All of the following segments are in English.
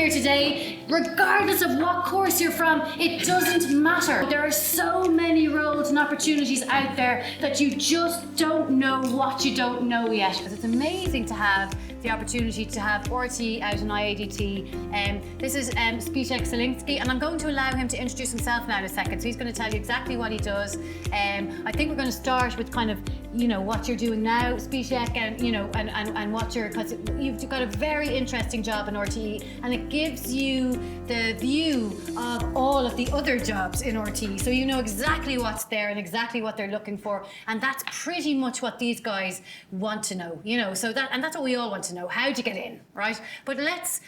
here today, regardless of what course you're from, it doesn't matter. There are so many roads and opportunities out there that you just don't know what you don't know yet. It's amazing to have the opportunity to have RTE out in IADT. This is Spitek Zielinski, and I'm going to allow him to introduce himself now in a second. So he's going to tell you exactly what he does. I think we're going to start with kind of, what you're doing now, Spitek, and what you're, because you've got a very interesting job in RTE, and it gives you the view of all of the other jobs in RTE. So you know exactly what's there and exactly what they're looking for, and that's pretty much what these guys want to know. So that's what we all want to know. How to get in, right? But let's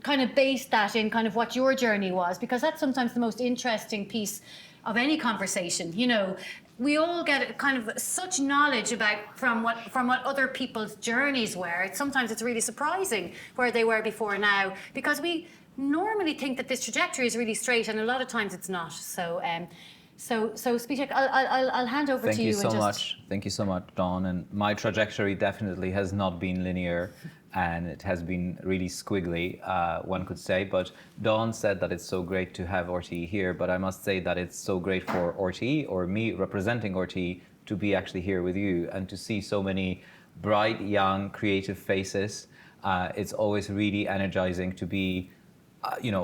kind of base that in kind of what your journey was, because that's sometimes the most interesting piece of any conversation. We all get kind of such knowledge from what other people's journeys were. Sometimes it's really surprising where they were before now, because we normally think that this trajectory is really straight, and a lot of times it's not. So Spitek, I'll hand over to you. Thank you so much, Dawn. And my trajectory definitely has not been linear, and it has been really squiggly, one could say. But Dawn said that it's so great to have RTE here, but I must say that it's so great for RTE, or me representing RTE, to be actually here with you and to see so many bright, young, creative faces. It's always really energizing to be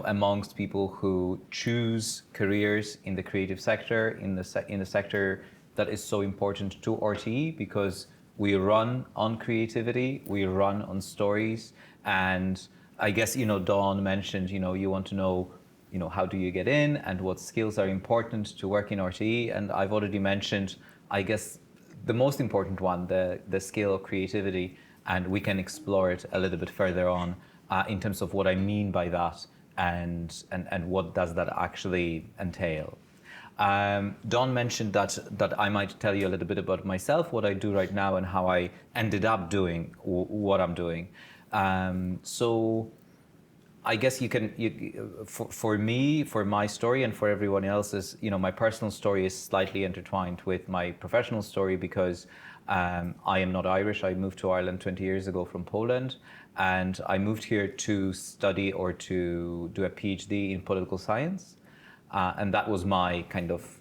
amongst people who choose careers in the creative sector, in the sector that is so important to RTE, because we run on creativity, we run on stories. And I guess, Dawn mentioned, you want to know, how do you get in and what skills are important to work in RTE. And I've already mentioned, I guess, the most important one, the skill of creativity. And we can explore it a little bit further on in terms of what I mean by that and what does that actually entail. Dawn mentioned that I might tell you a little bit about myself, what I do right now, and how I ended up doing what I'm doing. So I guess for me, for my story, and for everyone else's, my personal story is slightly intertwined with my professional story, because I am not Irish. I moved to Ireland 20 years ago from Poland, and I moved here to study or to do a PhD in political science. And that was my kind of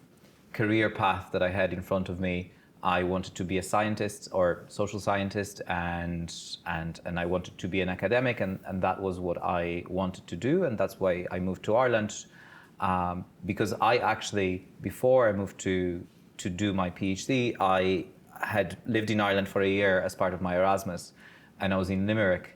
career path that I had in front of me. I wanted to be a scientist or social scientist, and I wanted to be an academic, and that was what I wanted to do, and that's why I moved to Ireland. Because I actually, before I moved to do my PhD, I had lived in Ireland for a year as part of my Erasmus, and I was in Limerick.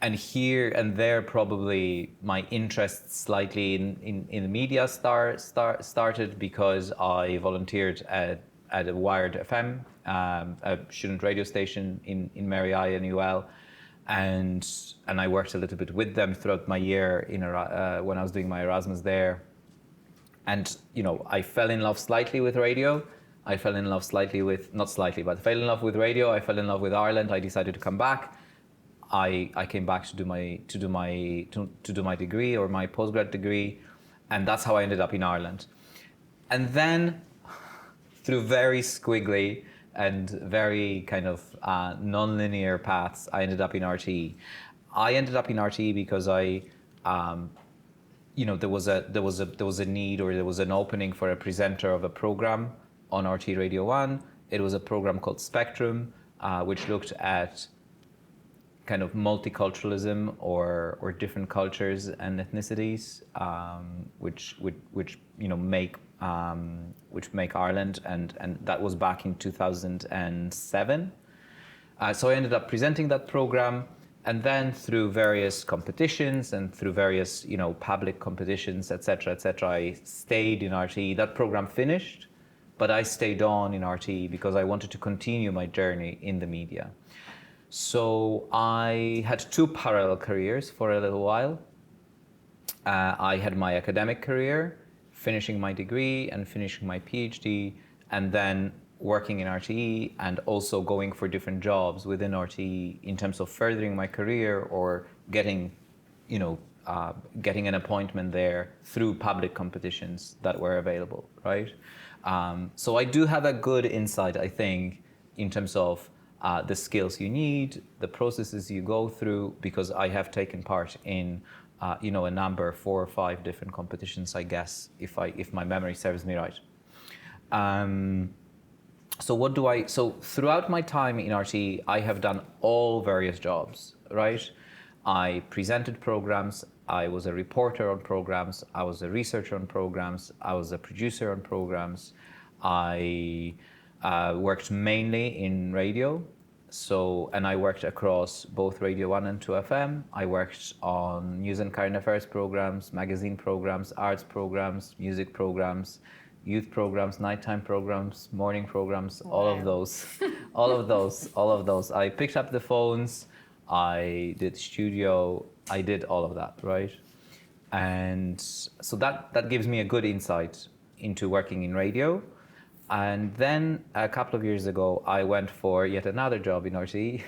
And here and there, probably my interest slightly in the media started, because I volunteered at a Wired FM, a student radio station in Mary I in UL, and I worked a little bit with them throughout my year when I was doing my Erasmus there. And I fell in love slightly with radio. I fell in love I fell in love with radio. I fell in love with Ireland. I decided to come back. I came back to do my degree, or my postgrad degree, and that's how I ended up in Ireland. And then, through very squiggly and very kind of non-linear paths, I ended up in RTE. I ended up in RTE because there was a need, or there was an opening for a presenter of a program on RTE Radio 1. It was a program called Spectrum, which looked at kind of multiculturalism or different cultures and ethnicities, which make Ireland, and that was back in 2007. So I ended up presenting that program, and then through various competitions and through various public competitions, etc., I stayed in RTE. That program finished, but I stayed on in RTE because I wanted to continue my journey in the media. So I had two parallel careers for a little while. I had my academic career, finishing my degree and finishing my PhD, and then working in RTE, and also going for different jobs within RTE in terms of furthering my career or getting an appointment there through public competitions that were available, right? So I do have a good insight, I think, in terms of the skills you need, the processes you go through, because I have taken part in a number, 4 or 5 different competitions, I guess, if my memory serves me right. So throughout my time in RTE, I have done all various jobs, right? I presented programs, I was a reporter on programs, I was a researcher on programs, I was a producer on programs. I worked mainly in radio, and I worked across both Radio 1 and 2 FM. I worked on news and current affairs programs, magazine programs, arts programs, music programs, youth programs, nighttime programs, morning programs, Wow. all of those. I picked up the phones, I did studio, I did all of that, right? And so that gives me a good insight into working in radio. And then a couple of years ago, I went for yet another job in RTE,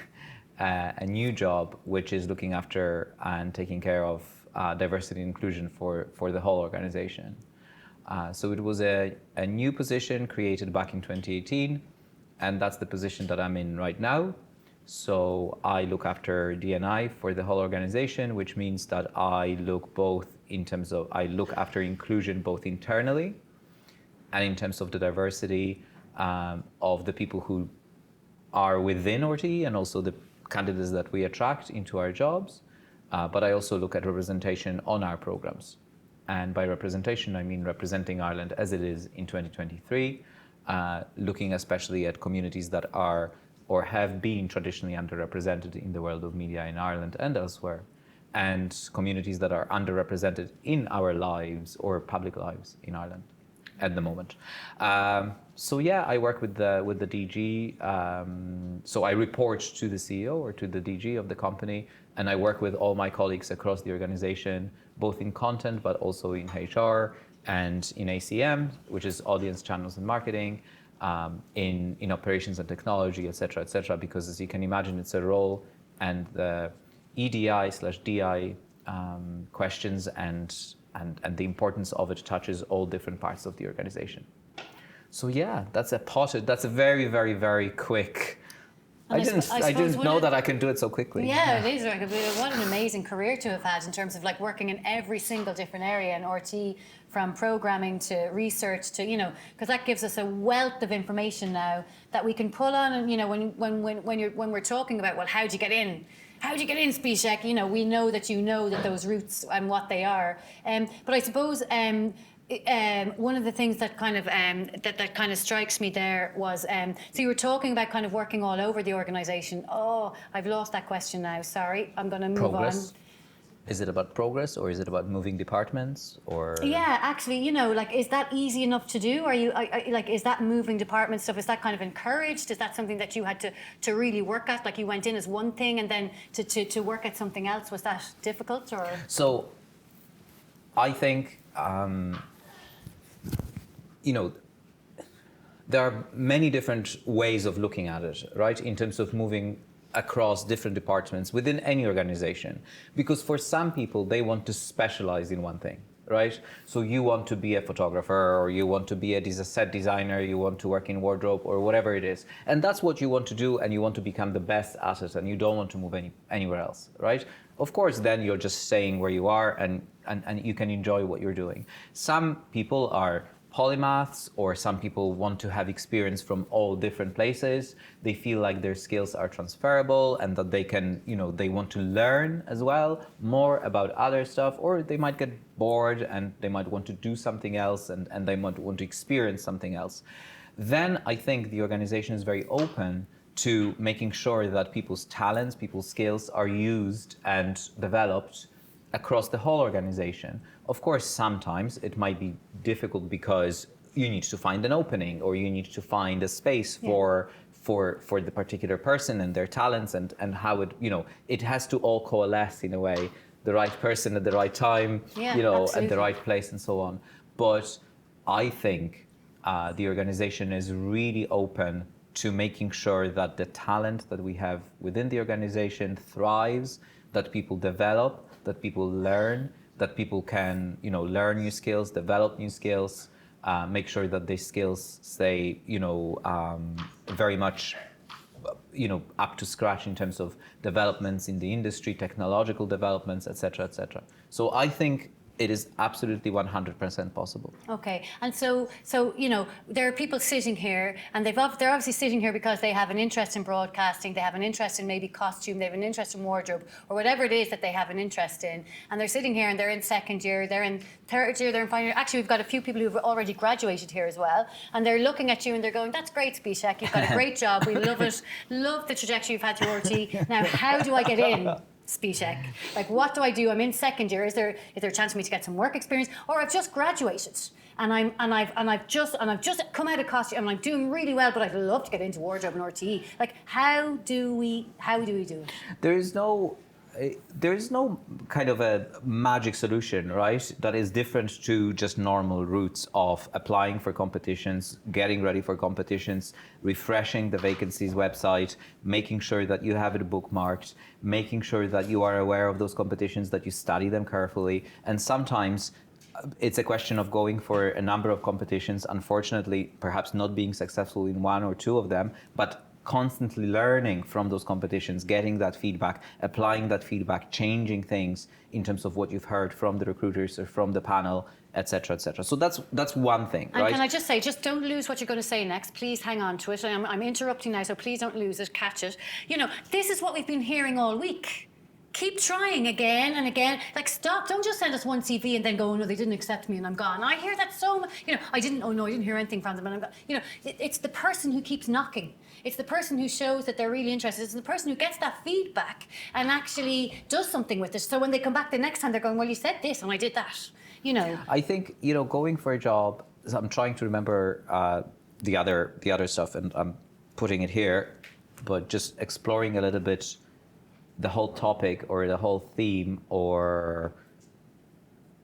a new job, which is looking after and taking care of diversity and inclusion for the whole organization. So it was a new position created back in 2018, and that's the position that I'm in right now. So I look after D&I for the whole organization, which means that I look after inclusion both internally and in terms of the diversity of the people who are within RTE and also the candidates that we attract into our jobs. But I also look at representation on our programs. And by representation, I mean representing Ireland as it is in 2023, looking especially at communities that are or have been traditionally underrepresented in the world of media in Ireland and elsewhere, and communities that are underrepresented in our lives or public lives in Ireland at the moment. So yeah, I work with the DG. So I report to the CEO or to the DG of the company, and I work with all my colleagues across the organization, both in content but also in HR and in ACM, which is audience channels and marketing, in operations and technology, et cetera, because as you can imagine, it's a role, and the EDI/DI questions and the importance of it touches all different parts of the organization. So yeah, that's a very, very, very quick. I didn't know that I can do it so quickly. Yeah, it is. What an amazing career to have had in terms of like working in every single different area in RTE, from programming to research to, because that gives us a wealth of information now that we can pull on. And when we're talking about, well, how'd you get in? How'd you get in, Spishek? We know that those routes and what they are. But I suppose one of the things that kind of strikes me there was, so you were talking about kind of working all over the organisation. Oh, I've lost that question now. Sorry, I'm going to move on. Is it about progress, or is it about moving departments, or? Yeah, actually, is that easy enough to do? Are you is that moving department stuff? Is that kind of encouraged? Is that something that you had to really work at? Like you went in as one thing and then to work at something else? Was that difficult, or? So, I think. There are many different ways of looking at it, right? In terms of moving across different departments within any organization. Because for some people, they want to specialize in one thing, right? So you want to be a photographer, or you want to be a set designer, you want to work in wardrobe, or whatever it is. And that's what you want to do, and you want to become the best at it, and you don't want to move anywhere else, right? Of course, then you're just staying where you are, and you can enjoy what you're doing. Some people are polymaths, or some people want to have experience from all different places. They feel like their skills are transferable and that they can, they want to learn as well more about other stuff, or they might get bored and they might want to do something else, and they might want to experience something else. Then I think the organization is very open to making sure that people's talents, people's skills are used and developed across the whole organization. Of course, sometimes it might be difficult because you need to find an opening, or you need to find a space for the particular person and their talents, and how it has to all coalesce in a way, the right person at the right time, at the right place and so on. But I think the organization is really open to making sure that the talent that we have within the organization thrives, that people develop, that people learn, that people can, learn new skills, develop new skills, make sure that these skills stay, very much up to scratch in terms of developments in the industry, technological developments, etc., etc. So I think it is absolutely 100% possible. Okay, and so there are people sitting here, and they're obviously sitting here because they have an interest in broadcasting, they have an interest in maybe costume, they have an interest in wardrobe, or whatever it is that they have an interest in, and they're sitting here and they're in second year, they're in third year, they're in final year. Actually, we've got a few people who've already graduated here as well, and they're looking at you and they're going, "That's great, Spishak, you've got a great job, we love it, love the trajectory you've had through RTE. Now, how do I get in Spishak? Like, what do I do? I'm in second year. Is there a chance for me to get some work experience? Or I've just graduated and I've just come out of costume and I'm doing really well, but I'd love to get into wardrobe and RTE. Like, how do we do it? There is no kind of a magic solution, right? That is different to just normal routes of applying for competitions, getting ready for competitions, refreshing the vacancies website, making sure that you have it bookmarked, making sure that you are aware of those competitions, that you study them carefully. And sometimes it's a question of going for a number of competitions, unfortunately, perhaps not being successful in one or two of them, but constantly learning from those competitions, getting that feedback, applying that feedback, changing things in terms of what you've heard from the recruiters or from the panel, etc., etc. So that's one thing, and right? Can I just say, just don't lose what you're going to say next. Please hang on to it. I'm interrupting now, so please don't lose it, catch it. This is what we've been hearing all week. Keep trying again and again. Like, stop. Don't just send us one CV and then go, "Oh, no, they didn't accept me and I'm gone." I hear that so much. I didn't hear anything from them and I'm gone. It's the person who keeps knocking. It's the person who shows that they're really interested. It's the person who gets that feedback and actually does something with it. So when they come back the next time, they're going, "Well, you said this and I did that." I think, going for a job, I'm trying to remember the other stuff and I'm putting it here, but just exploring a little bit the whole topic or the whole theme or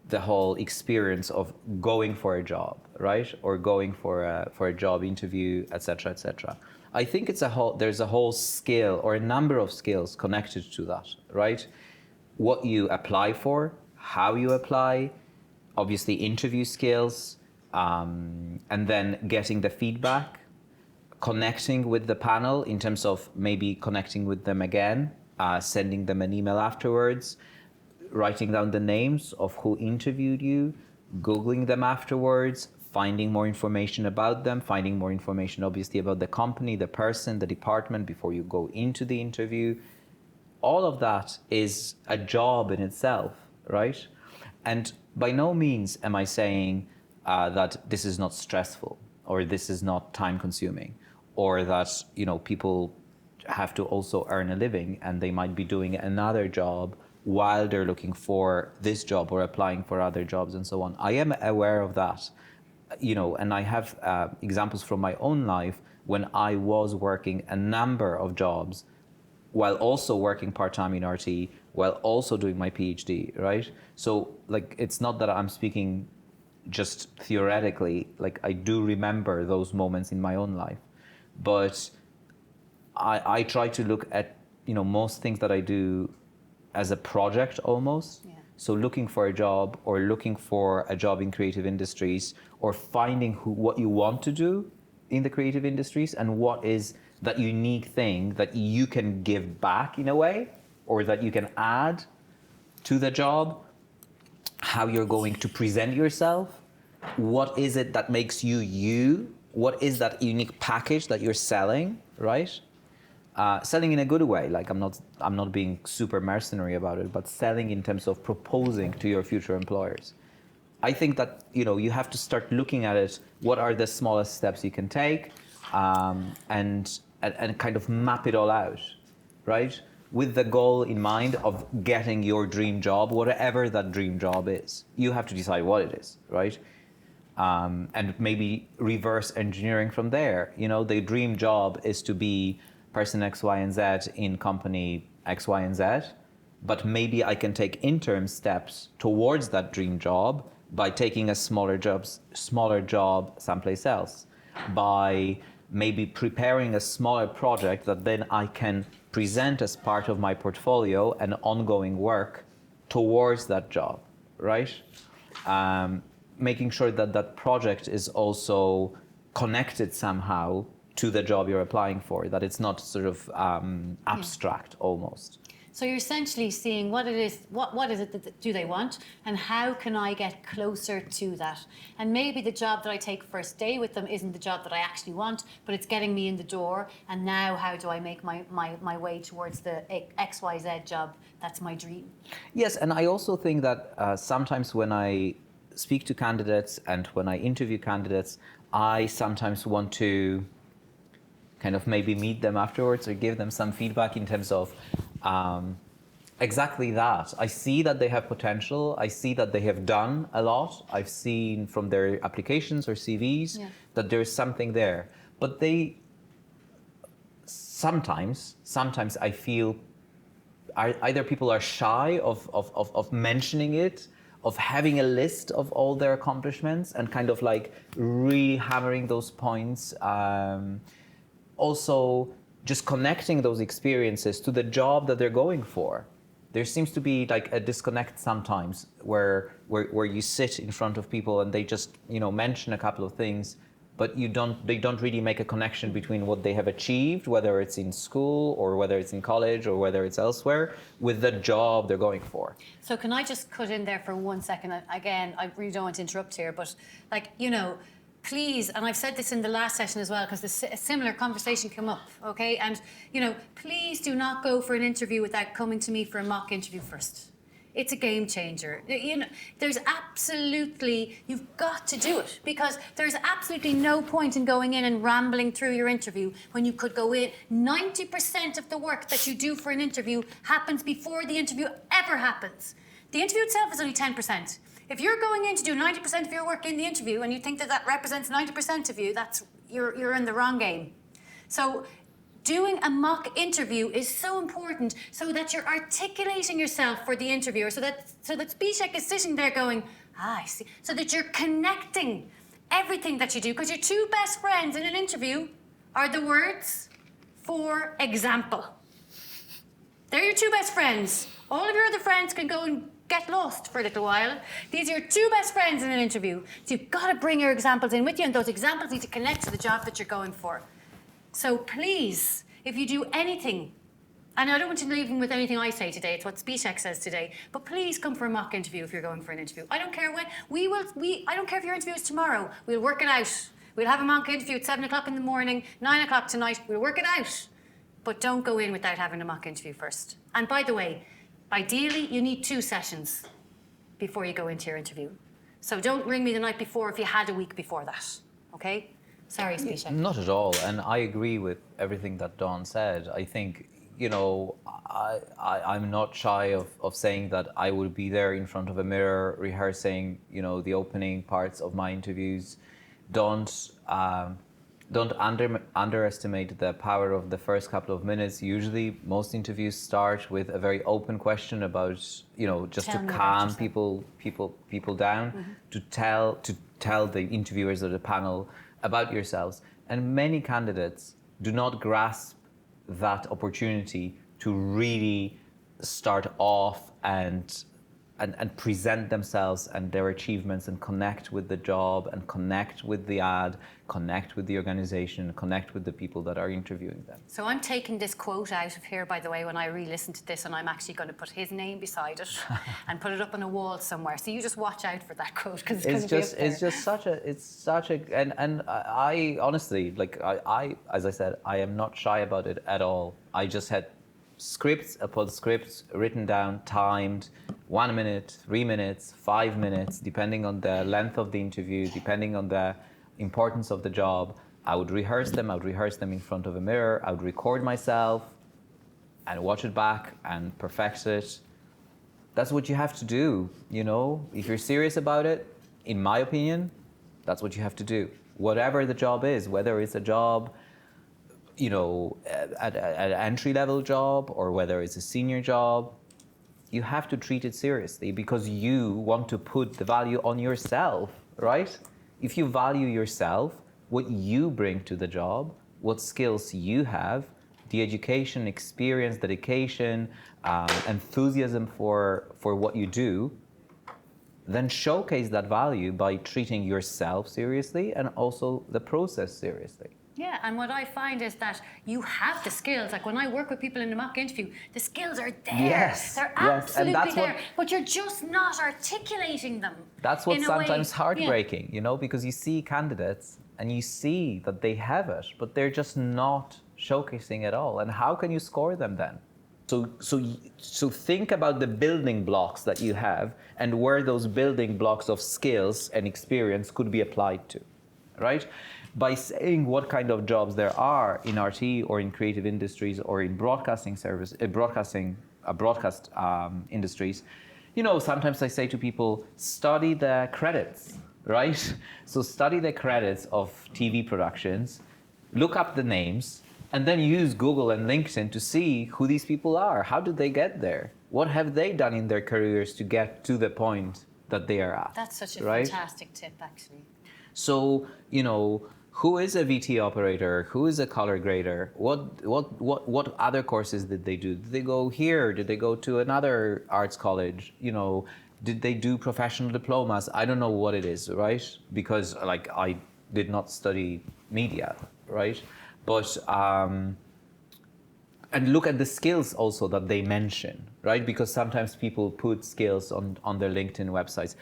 the whole experience of going for a job, right? Or going for a job interview, etc., etc. I think there's a whole skill or a number of skills connected to that, right? What you apply for, how you apply, obviously interview skills, and then getting the feedback, connecting with the panel in terms of maybe connecting with them again, sending them an email afterwards, writing down the names of who interviewed you, Googling them afterwards, finding more information about them, finding more information obviously about the company, the person, the department before you go into the interview. All of that is a job in itself, right? And by no means am I saying that this is not stressful or this is not time consuming or that, people have to also earn a living and they might be doing another job while they're looking for this job or applying for other jobs and so on. I am aware of that, and I have examples from my own life when I was working a number of jobs while also working part-time in RTE, while also doing my PhD, right? So it's not that I'm speaking just theoretically, I do remember those moments in my own life, but I try to look at, most things that I do as a project almost. Yeah. So looking for a job or looking for a job in creative industries or finding what you want to do in the creative industries and what is that unique thing that you can give back in a way or that you can add to the job, how you're going to present yourself, what is it that makes you you, what is that unique package that you're selling, right? Selling in a good way, I'm not being super mercenary about it, but selling in terms of proposing to your future employers. I think that you have to start looking at it. What are the smallest steps you can take, and kind of map it all out, right? With the goal in mind of getting your dream job, whatever that dream job is. You have to decide what it is, right? And maybe reverse engineering from there. The dream job is to be person X, Y, and Z in company X, Y, and Z, but maybe I can take interim steps towards that dream job by taking a smaller job someplace else, by maybe preparing a smaller project that then I can present as part of my portfolio and ongoing work towards that job, right? Making sure that that project is also connected somehow to the job you're applying for, that it's not sort of abstract almost. So you're essentially seeing what it is, what is it that do they want, and how can I get closer to that? And maybe the job that I take first day with them isn't the job that I actually want, but it's getting me in the door. And now how do I make my way towards the XYZ job? That's my dream. Yes, and I also think that sometimes when I speak to candidates and when I interview candidates, I sometimes want to kind of maybe meet them afterwards or give them some feedback in terms of exactly that. I see that they have potential. I see that they have done a lot. I've seen from their applications or CVs that there's something there. But they sometimes I feel either people are shy of mentioning it, of having a list of all their accomplishments and kind of like really hammering those points. Also, just connecting those experiences to the job that they're going for. There seems to be like a disconnect sometimes where you sit in front of people and they just, you know, mention a couple of things, but they don't really make a connection between what they have achieved, whether it's in school or whether it's in college or whether it's elsewhere, with the job they're going for. So can I just cut in there for 1 second? Again, I really don't want to interrupt here, but like, you know, please, and I've said this in the last session as well, because a similar conversation came up, okay? And, you know, please do not go for an interview without coming to me for a mock interview first. It's a game changer. You know, you've got to do it, because there's absolutely no point in going in and rambling through your interview when you could go in. 90% of the work that you do for an interview happens before the interview ever happens. The interview itself is only 10%. If you're going in to do 90% of your work in the interview and you think that represents 90% of you, you're in the wrong game. So doing a mock interview is so important, so that you're articulating yourself for the interviewer, so that Speechek is sitting there going, I see, so that you're connecting everything that you do, because your two best friends in an interview are the words, for example. They're your two best friends. All of your other friends can go and get lost for a little while. These are your two best friends in an interview. So you've got to bring your examples in with you, and those examples need to connect to the job that you're going for. So please, if you do anything, and I don't want you leaving with anything I say today, it's what Speechek says today, but please come for a mock interview if you're going for an interview. I don't care when. I don't care if your interview is tomorrow. We'll work it out. We'll have a mock interview at 7 o'clock in the morning, 9 o'clock tonight. We'll work it out. But don't go in without having a mock interview first. And by the way, ideally, you need 2 sessions before you go into your interview. So don't ring me the night before if you had a week before that, okay? Sorry, Speechek. Not at all, and I agree with everything that Dawn said. I think, you know, I'm not shy of saying that I will be there in front of a mirror rehearsing, you know, the opening parts of my interviews. Don't underestimate the power of the first couple of minutes. Usually, most interviews start with a very open question about, you know, just to calm people down, to tell the interviewers or the panel about yourselves. And many candidates do not grasp that opportunity to really start off and present themselves and their achievements and connect with the job and connect with the ad, connect with the organization, connect with the people that are interviewing them. So I'm taking this quote out of here, by the way, when I re-listen to this, and I'm actually going to put his name beside it and put it up on a wall somewhere. So you just watch out for that quote, because it's just such a, and I honestly, like I, as I said, I am not shy about it at all. I just had scripts upon scripts written down, timed, 1 minute, 3 minutes, 5 minutes, depending on the length of the interview, depending on the importance of the job. I would rehearse them in front of a mirror, I would record myself and watch it back and perfect it. That's what you have to do, you know? If you're serious about it, in my opinion, that's what you have to do. Whatever the job is, whether it's a job, you know, an entry-level job or whether it's a senior job, you have to treat it seriously because you want to put the value on yourself, right? If you value yourself, what you bring to the job, what skills you have, the education, experience, dedication, enthusiasm for what you do, then showcase that value by treating yourself seriously and also the process seriously. Yeah, and what I find is that you have the skills. Like when I work with people in a mock interview, the skills are there. Yes, They're yes, absolutely and that's there. But you're just not articulating them. That's what's in a way. sometimes Yeah. heartbreaking, you know, because you see candidates and you see that they have it, but they're just not showcasing it all. And how can you score them then? So think about the building blocks that you have and where those building blocks of skills and experience could be applied to, right? By saying what kind of jobs there are in RT or in creative industries or in broadcasting service, broadcast industries, you know, sometimes I say to people, study the credits, right? So study the credits of TV productions, look up the names, and then use Google and LinkedIn to see who these people are. How did they get there? What have they done in their careers to get to the point that they are at? That's such a right? fantastic tip, actually. So, you know, who is a VT operator? Who is a color grader? What other courses did they do? Did they go here? Did they go to another arts college? You know, did they do professional diplomas? I don't know what it is, right? Because like I did not study media, right? But and look at the skills also that they mention, right? Because sometimes people put skills on their LinkedIn websites.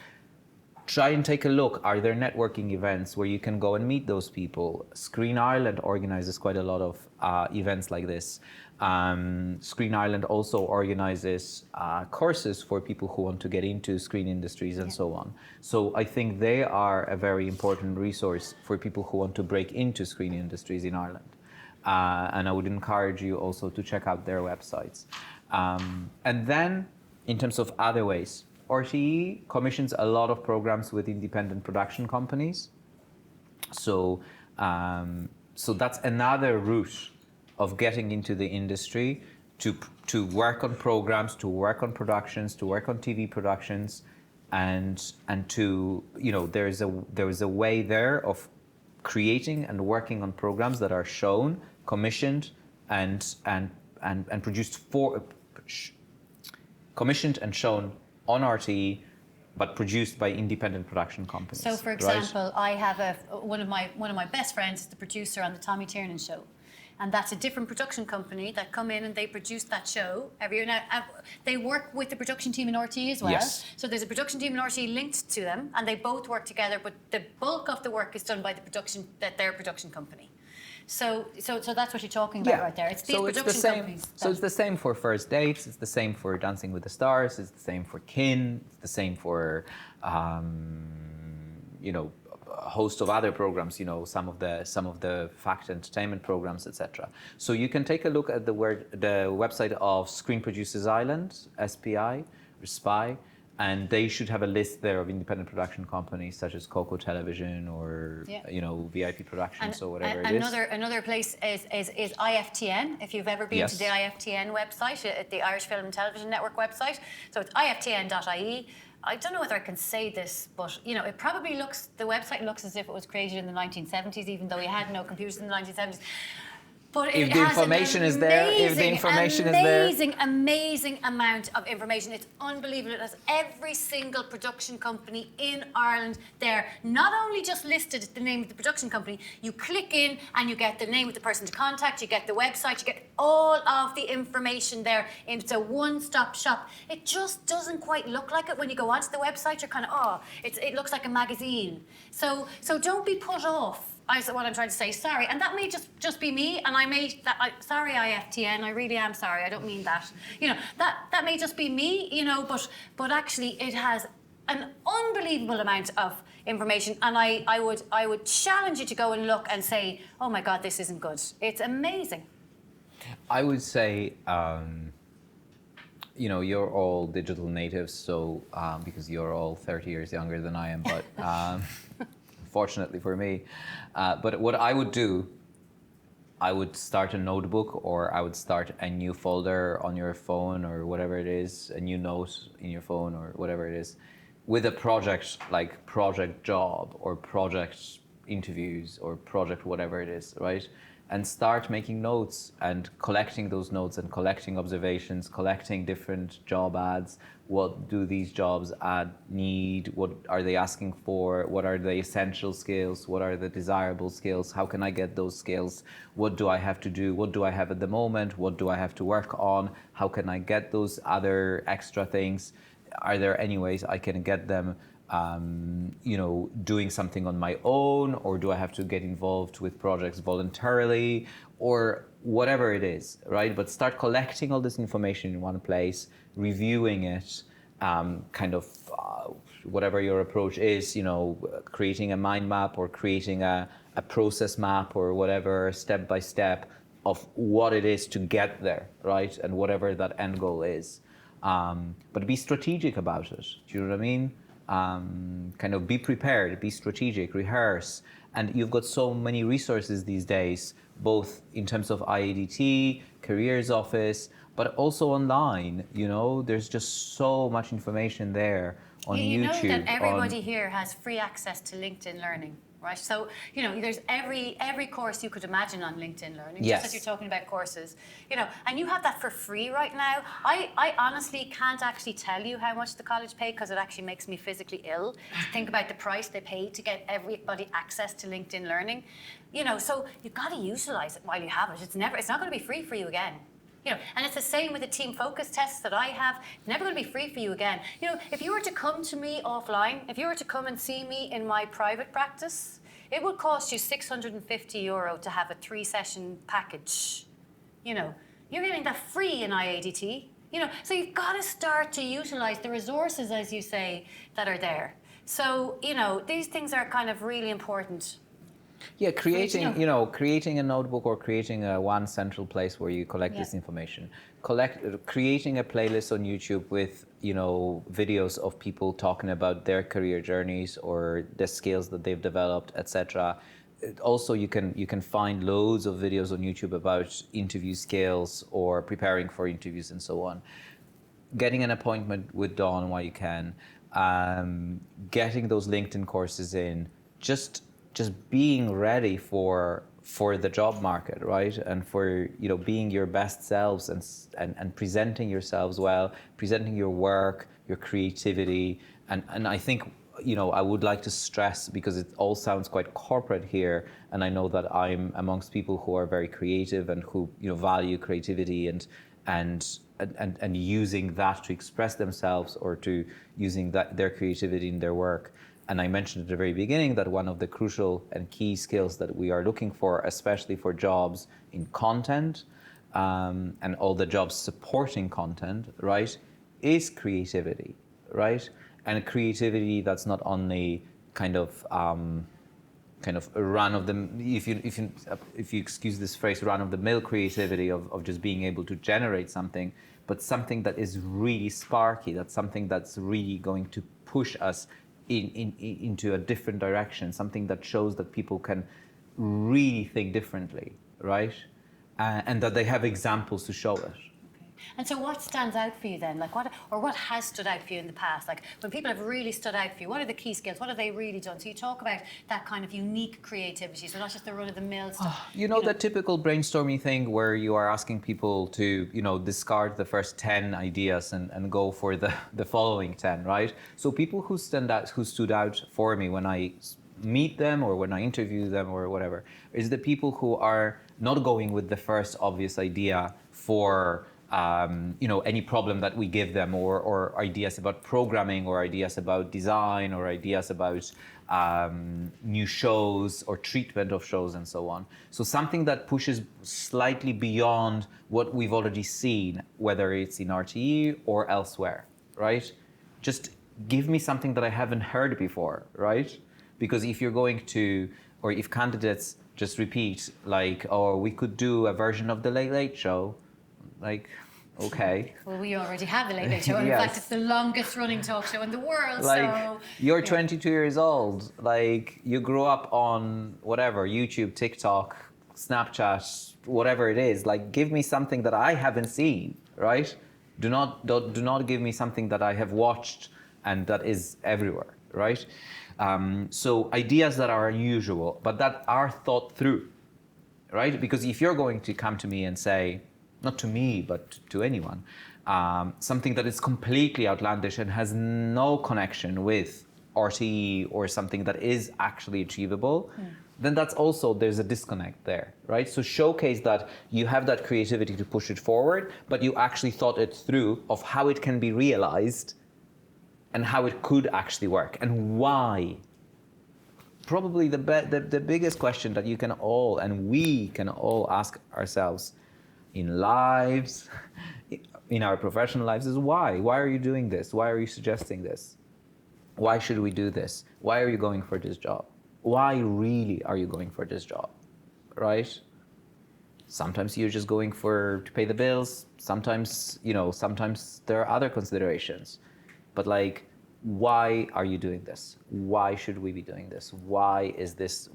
Try and take a look. Are there networking events where you can go and meet those people? Screen Ireland organizes quite a lot of events like this. Screen Ireland also organizes courses for people who want to get into screen industries and so on. So I think they are a very important resource for people who want to break into screen industries in Ireland. And I would encourage you also to check out their websites. And then, in terms of other ways, RTE commissions a lot of programs with independent production companies. So that's another route of getting into the industry to work on programs, to work on productions, to work on TV productions, and to, you know, there is a way there of creating and working on programs that are shown, commissioned, and produced commissioned and shown on RTE, but produced by independent production companies. So, for example, right? I have one of my best friends is the producer on the Tommy Tiernan show, and that's a different production company that come in and they produce that show every year. Now, they work with the production team in RTE as well. Yes. So there's a production team in RTE linked to them, and they both work together. But the bulk of the work is done by their production company. So that's what you're talking about right there. It's these production companies. So it's the same for First Dates. It's the same for Dancing with the Stars. It's the same for Kin. It's the same for, you know, a host of other programs. You know, some of the fact entertainment programs, etc. So you can take a look at the website of Screen Producers Ireland, SPI or SPI. And they should have a list there of independent production companies such as Coco Television or you know, VIP Productions or whatever it is. Another place is IFTN. If you've ever been to the IFTN website, at the Irish Film and Television Network website, so it's iftn.ie. I don't know whether I can say this, but you know, it probably the website looks as if it was created in the 1970s, even though we had no computers in the 1970s. But if the information is there, amazing amount of information. It's unbelievable. It has every single production company in Ireland there. Not only just listed the name of the production company, you click in and you get the name of the person to contact, you get the website, you get all of the information there. It's a one-stop shop. It just doesn't quite look like it when you go onto the website. You're kind of, it looks like a magazine. So don't be put off. What I'm trying to say, sorry, and that may just be me, and sorry, IFTN, I really am sorry, I don't mean that. You know, that may just be me, you know, but actually it has an unbelievable amount of information, and I would challenge you to go and look and say, oh my God, this isn't good. It's amazing. I would say, you know, you're all digital natives, so because you're all 30 years younger than I am, but. Fortunately for me. But what I would do, I would start a notebook or I would start a new folder on your phone or whatever it is, a new note in your phone or whatever it is, with a project, like project job or project interviews or project whatever it is, right? and start making notes and collecting those notes and collecting observations, collecting different job ads. What do these jobs need? What are they asking for? What are the essential skills? What are the desirable skills? How can I get those skills? What do I have to do? What do I have at the moment? What do I have to work on? How can I get those other extra things? Are there any ways I can get them doing something on my own, or do I have to get involved with projects voluntarily, or whatever it is, right? But start collecting all this information in one place, reviewing it, whatever your approach is, creating a mind map or creating a process map or whatever, step by step of what it is to get there, right? And whatever that end goal is. But be strategic about it. Do you know what I mean? Be prepared, be strategic, rehearse. And you've got so many resources these days, both in terms of IADT, Careers Office, but also online. There's just so much information there on YouTube. You know that everybody here has free access to LinkedIn Learning. Right, so there's every course you could imagine on LinkedIn Learning. Yes. Just as you're talking about courses, and you have that for free right now. I honestly can't actually tell you how much the college paid, because it actually makes me physically ill to think about the price they paid to get everybody access to LinkedIn Learning. So you've got to utilize it while you have it. It's not going to be free for you again. And it's the same with the team focus tests that I have. It's never going to be free for you again. If you were to come to me offline, if you were to come and see me in my private practice, it would cost you €650 to have a 3-session package. You're getting that free in IADT. So you've got to start to utilize the resources, as you say, that are there. So, these things are kind of really important. Yeah, creating a notebook or creating one central place where you collect this information. Creating a playlist on YouTube with videos of people talking about their career journeys or the skills that they've developed, etc. Also, you can find loads of videos on YouTube about interview skills or preparing for interviews and so on. Getting an appointment with Dawn while you can, getting those LinkedIn courses in, just being ready for the job market, right? And for being your best selves and presenting yourselves well, presenting your work, your creativity, and I think I would like to stress, because it all sounds quite corporate here, and I know that I'm amongst people who are very creative and who value creativity and using that to express themselves, or to using their creativity in their work. And I mentioned at the very beginning that one of the crucial and key skills that we are looking for, especially for jobs in content and all the jobs supporting content, right, is creativity, right? And creativity that's not only kind of a run of the, if you excuse this phrase, run of the mill creativity of just being able to generate something, but something that is really sparky, that's something that's really going to push us into a different direction, something that shows that people can really think differently, right? And that they have examples to show it. Okay. And so what stands out for you then? What has stood out for you in the past? Like, when people have really stood out for you, what are the key skills? What have they really done? So you talk about that kind of unique creativity, so not just the run-of-the-mill stuff. The typical brainstorming thing where you are asking people to, discard the first 10 ideas and go for the following 10, right? So people who stood out for me when I meet them or when I interview them or whatever, is the people who are not going with the first obvious idea for any problem that we give them, or ideas about programming, or ideas about design, or ideas about new shows or treatment of shows and so on. So something that pushes slightly beyond what we've already seen, whether it's in RTE or elsewhere, right? Just give me something that I haven't heard before, right? Because if you're going to, or if candidates just repeat we could do a version of the Late Late Show, okay. Well, we already have the Late Late Show, and Yes. in fact, it's the longest running talk show in the world. You're 22 years old. You grew up on whatever, YouTube, TikTok, Snapchat, whatever it is. Give me something that I haven't seen, right? Do not give me something that I have watched and that is everywhere, right? So ideas that are unusual, but that are thought through, right? Because if you're going to come to me and say, not to me, but to anyone, something that is completely outlandish and has no connection with RTE or something that is actually achievable, then that's also, there's a disconnect there, right? So showcase that you have that creativity to push it forward, but you actually thought it through of how it can be realized and how it could actually work and why. Probably the biggest question that you can all, and we can all ask ourselves in lives, in our professional lives, is why? Why are you doing this? Why are you suggesting this? Why should we do this? Why are you going for this job? Why really are you going for this job, right? Sometimes you're just going to pay the bills. Sometimes, sometimes there are other considerations. But like, why are you doing this? Why should we be doing this? Why is this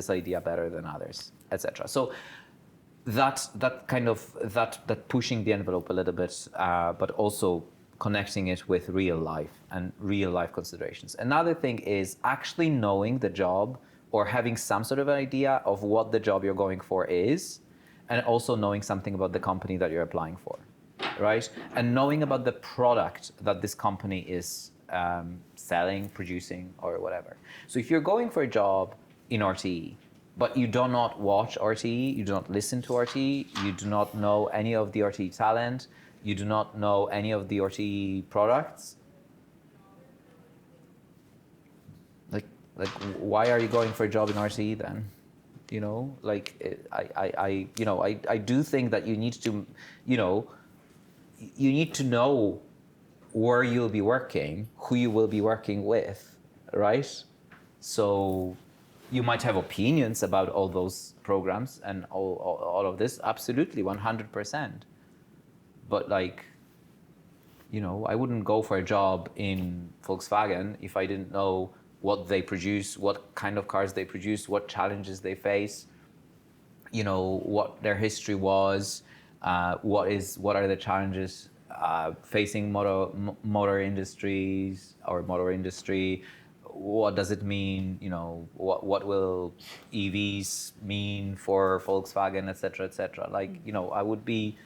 idea better than others, etc. So that pushing the envelope a little bit, but also connecting it with real life and real life considerations. Another thing is actually knowing the job or having some sort of an idea of what the job you're going for is, and also knowing something about the company that you're applying for, right? And knowing about the product that this company is selling, producing, or whatever. So if you're going for a job in RTE, but you do not watch RTE, you do not listen to RTE, you do not know any of the RTE talent, you do not know any of the RTE products, like why are you going for a job in RTE then? I do think that you need to know where you'll be working, who you will be working with, right? So you might have opinions about all those programs and all of this, absolutely, 100%. But I wouldn't go for a job in Volkswagen if I didn't know what they produce, what kind of cars they produce, what challenges they face, what their history was, what are the challenges facing motor industries or motor industry. What does it mean? What will EVs mean for Volkswagen, etc., etc. I would be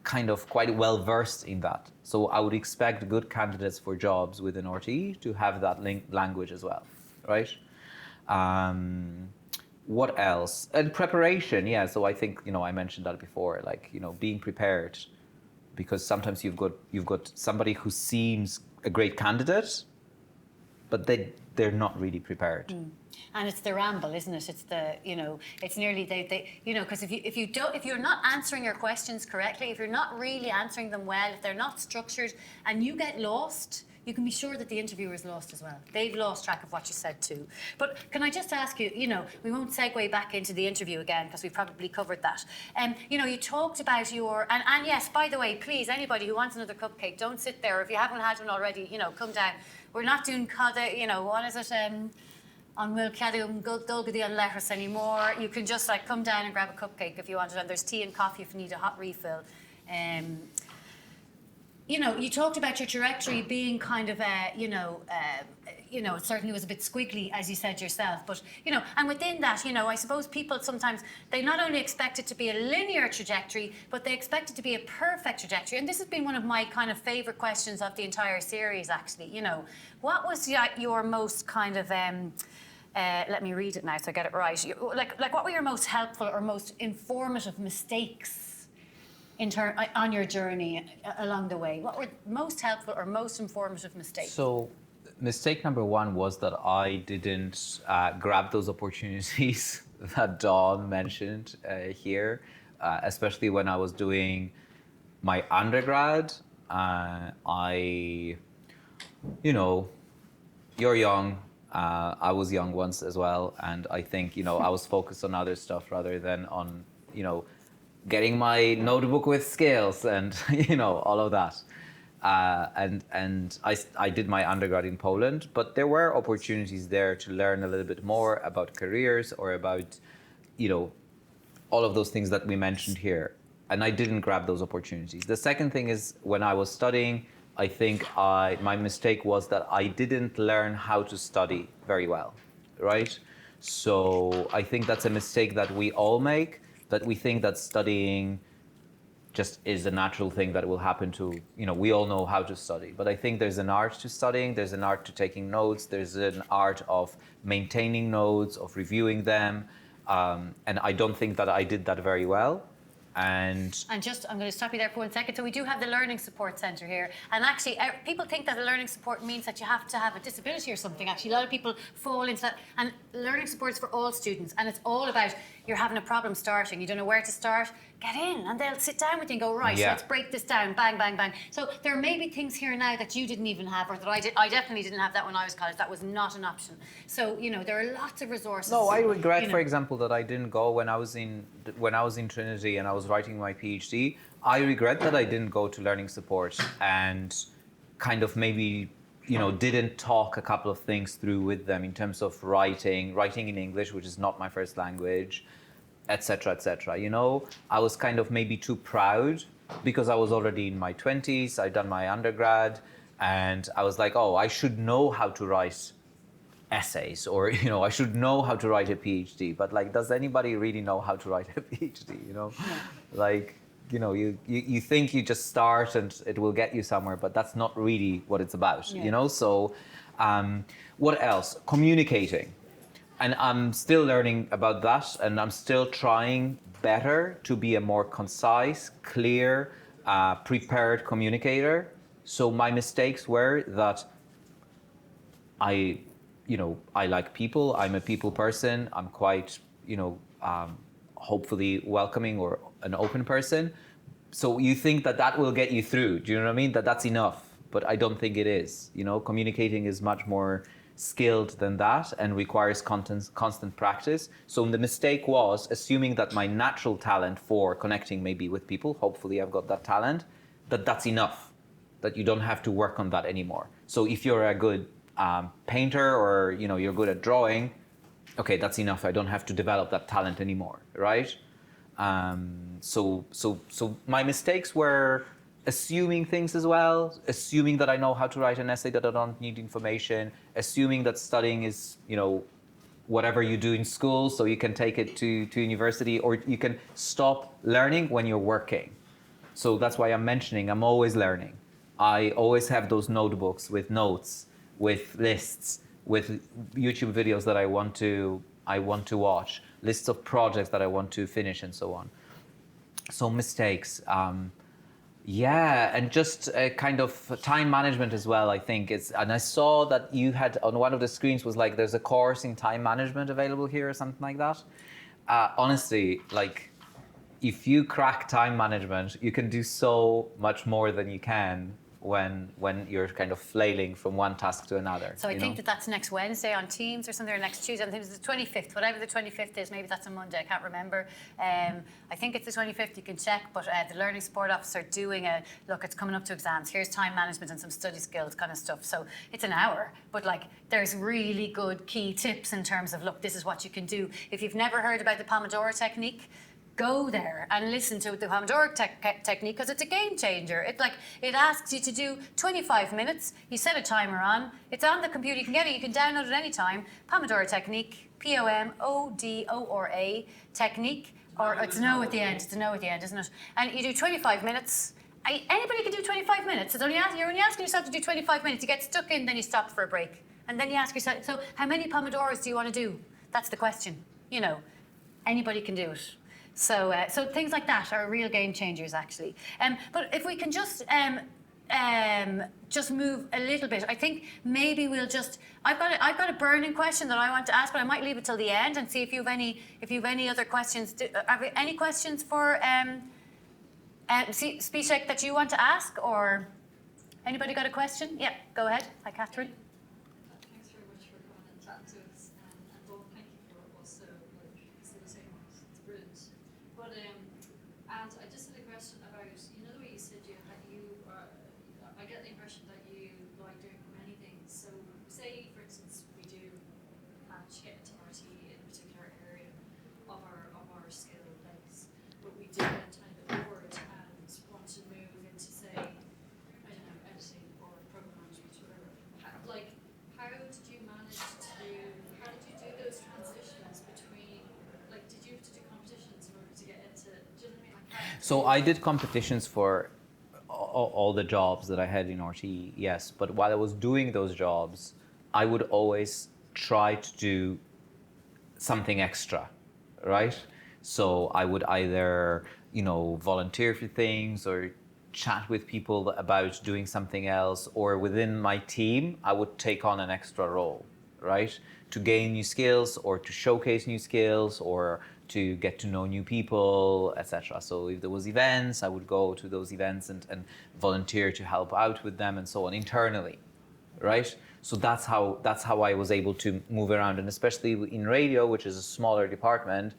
kind of quite well versed in that. So I would expect good candidates for jobs within RTE to have that language as well, right? What else? And preparation, yeah. So I think I mentioned that before, being prepared, because sometimes you've got somebody who seems a great candidate, but they're not really prepared. And it's the ramble, isn't it? It's the, it's nearly because if you're not answering your questions correctly, if you're not really answering them well, if they're not structured and you get lost, you can be sure that the interviewer's lost as well. They've lost track of what you said too. But can I just ask you, we won't segue back into the interview again because we've probably covered that. You talked about and yes, by the way, please, anybody who wants another cupcake, don't sit there. If you haven't had one already, come down. We're not doing what is it? On Will Dulgady on letters anymore. You can just come down and grab a cupcake if you want it, and there's tea and coffee if you need a hot refill. You talked about your trajectory being kind of it certainly was a bit squiggly, as you said yourself, but and within that, I suppose people sometimes they not only expect it to be a linear trajectory, but they expect it to be a perfect trajectory. And this has been one of my kind of favorite questions of the entire series, actually. What was your most kind of let me read it now so I get it right. What were your most helpful or most informative mistakes on your journey along the way? What were most helpful or most informative mistakes? So, mistake number one was that I didn't grab those opportunities that Dawn mentioned here, especially when I was doing my undergrad. You're young. I was young once as well, and I think I was focused on other stuff rather than on getting my notebook with skills and all of that. And I did my undergrad in Poland, but there were opportunities there to learn a little bit more about careers or about all of those things that we mentioned here, and I didn't grab those opportunities. The second thing is, when I was studying, I think my mistake was that I didn't learn how to study very well, right? So I think that's a mistake that we all make. that we think that studying just is a natural thing that will happen to, we all know how to study. But I think there's an art to studying, there's an art to taking notes, there's an art of maintaining notes, of reviewing them. And I don't think that I did that very well. And just, I'm going to stop you there for 1 second. So we do have the Learning Support Centre here. And actually, people think that the learning support means that you have to have a disability or something. Actually, a lot of people fall into that. And learning support is for all students. And it's all about, you're having a problem starting. You don't know where to start. Get in. And they'll sit down with you and go, right, let's break this down. Bang, bang, bang. So there may be things here now that you didn't even have, or that I definitely didn't have that when I was college. That was not an option. So, there are lots of resources. No, I regret, for example, that I didn't go when I was in Trinity and I was writing my PhD. I regret that I didn't go to learning support and kind of maybe, didn't talk a couple of things through with them in terms of writing in English, which is not my first language, etc., etc. I was kind of maybe too proud because I was already in my 20s. I'd done my undergrad and I was like, oh, I should know how to write essays, or I should know how to write a PhD. But does anybody really know how to write a PhD? You think you just start and it will get you somewhere, but that's not really what it's about. So what else? Communicating. And I'm still learning about that, and I'm still trying better to be a more concise, clear, prepared communicator. So my mistakes were that I like people. I'm a people person. I'm quite, hopefully welcoming or an open person. So you think that will get you through. Do you know what I mean? That's enough. But I don't think it is. Communicating is much more skilled than that and requires constant practice. So the mistake was assuming that my natural talent for connecting maybe with people, hopefully I've got that talent, that's enough, that you don't have to work on that anymore. So if you're a good painter or you're good at drawing, okay, that's enough. I don't have to develop that talent anymore, right? So my mistakes were assuming things as well, assuming that I know how to write an essay, that I don't need information, assuming that studying is, whatever you do in school, so you can take it to university, or you can stop learning when you're working. So that's why I'm mentioning I'm always learning. I always have those notebooks with notes, with lists, with YouTube videos that I want to watch, lists of projects that I want to finish, and so on. So mistakes. And just a kind of time management as well, I think. And I saw that you had on one of the screens was there's a course in time management available here or something like that. Honestly, if you crack time management, you can do so much more than you can when you're kind of flailing from one task to another. So I think that's next Wednesday on Teams or something, or next Tuesday. I think it's the 25th, whatever the 25th is. Maybe that's a Monday, I can't remember. I think it's the 25th, you can check, but the Learning Support Office are doing it's coming up to exams. Here's time management and some study skills kind of stuff. So it's an hour, but there's really good key tips in terms of, this is what you can do. If you've never heard about the Pomodoro technique, go there and listen to the Pomodoro technique, because it's a game changer. It asks you to do 25 minutes. You set a timer on. It's on the computer. You can get it. You can download it anytime. Pomodoro technique, Pomodora technique, or it's no at the end. It's a no at the end, isn't it? And you do 25 minutes. Anybody can do 25 minutes. You're only asking yourself to do 25 minutes. You get stuck in, then you stop for a break, and then you ask yourself, so how many Pomodoros do you want to do? That's the question. Anybody can do it. So things like that are real game changers, actually. But if we can just move a little bit, I think maybe we'll just. I've got a burning question that I want to ask, but I might leave it till the end and see if you have any other questions. Have you any questions for Spishek that you want to ask, or anybody got a question? Yeah, go ahead. Hi, Catherine. Thanks very much for coming and chatting to us, and Dawn, thank you for also facilitating us. It's brilliant. But and I just had a question about, the way you said I get the impression that you like doing many things. So say, for instance, we do get into RTE in a particular area of our skill base, but we do get kind of bored and want to move into, say, I don't know, editing or program management, whatever. How did you manage how did you do those transitions between, did you have to do competitions in order to get in So I did competitions for all the jobs that I had in RTE, yes. But while I was doing those jobs, I would always try to do something extra, right? So I would either, volunteer for things or chat with people about doing something else, or within my team, I would take on an extra role, right? To gain new skills or to showcase new skills or to get to know new people, etc. So if there was events, I would go to those events and volunteer to help out with them and so on internally, right? So that's how I was able to move around, and especially in radio, which is a smaller department,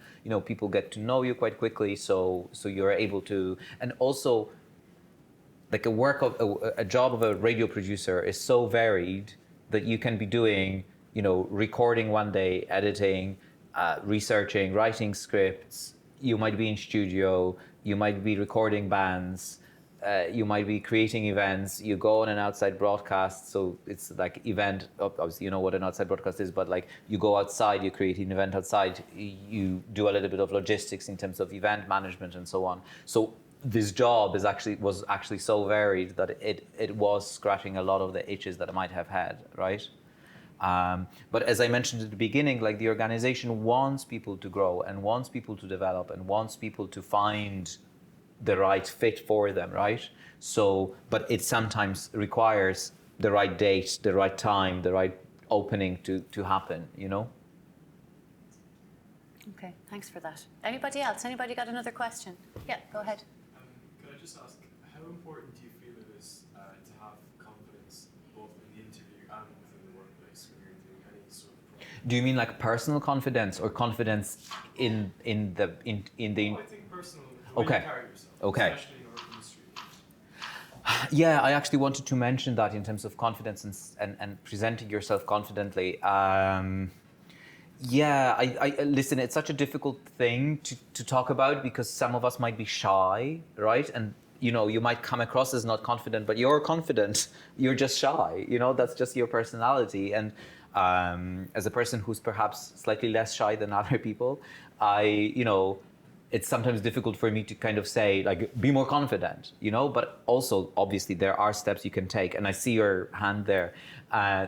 people get to know you quite quickly. So you're able to, and also like a job of a radio producer is so varied that you can be doing, recording one day, editing, researching, writing scripts. You might be in studio. You might be recording bands. You might be creating events. You go on an outside broadcast. So it's like event. Obviously, you know what an outside broadcast is, but like you go outside, you create an event outside. You do a little bit of logistics in terms of event management and so on. So this job was actually so varied that it was scratching a lot of the itches that I might have had, right? But as I mentioned at the beginning, like the organization wants people to grow and wants people to develop and wants people to find the right fit for them, right? So, but it sometimes requires the right date, the right time, the right opening to happen, Okay, thanks for that. Anybody else? Anybody got another question? Yeah, go ahead. Could I just ask, how important do you feel it is to have confidence both in the interview and within the workplace when you're doing any sort of project? Do you mean like personal confidence or confidence in the? Well, I think personal, the way Okay. you carry yourself, Okay. especially in our industry. Yeah, I actually wanted to mention that in terms of confidence and presenting yourself confidently. Yeah, I listen, it's such a difficult thing to talk about because some of us might be shy, right? And you might come across as not confident, but you're confident. You're just shy. That's just your personality. And as a person who's perhaps slightly less shy than other people, it's sometimes difficult for me to kind of say, like, be more confident, but also, obviously, there are steps you can take. And I see your hand there.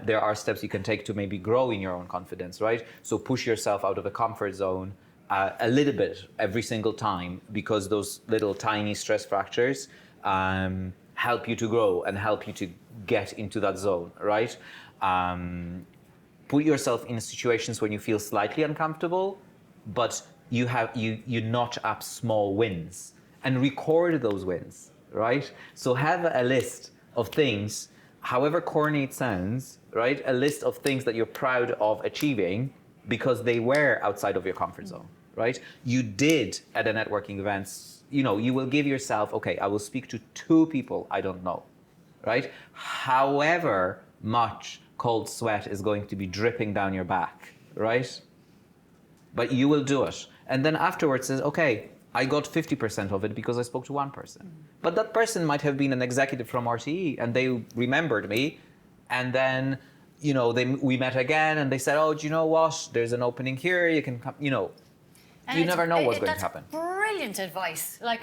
There are steps you can take to maybe grow in your own confidence, right? So push yourself out of a comfort zone a little bit every single time, because those little tiny stress fractures help you to grow and help you to get into that zone, right? Put yourself in situations when you feel slightly uncomfortable, but you notch up small wins and record those wins, right? So have a list of things, however corny it sounds, right? A list of things that you're proud of achieving because they were outside of your comfort zone, right? You did at a networking events, you will give yourself, okay, I will speak to 2 people I don't know, right? However much cold sweat is going to be dripping down your back, right? But you will do it. And then afterwards says, okay, I got 50% of it because I spoke to one person. But that person might have been an executive from RTE and they remembered me. And then, we met again and they said, oh, do you know what? There's an opening here. You can come, And you never know what's going to that's happen. Brilliant advice. Like,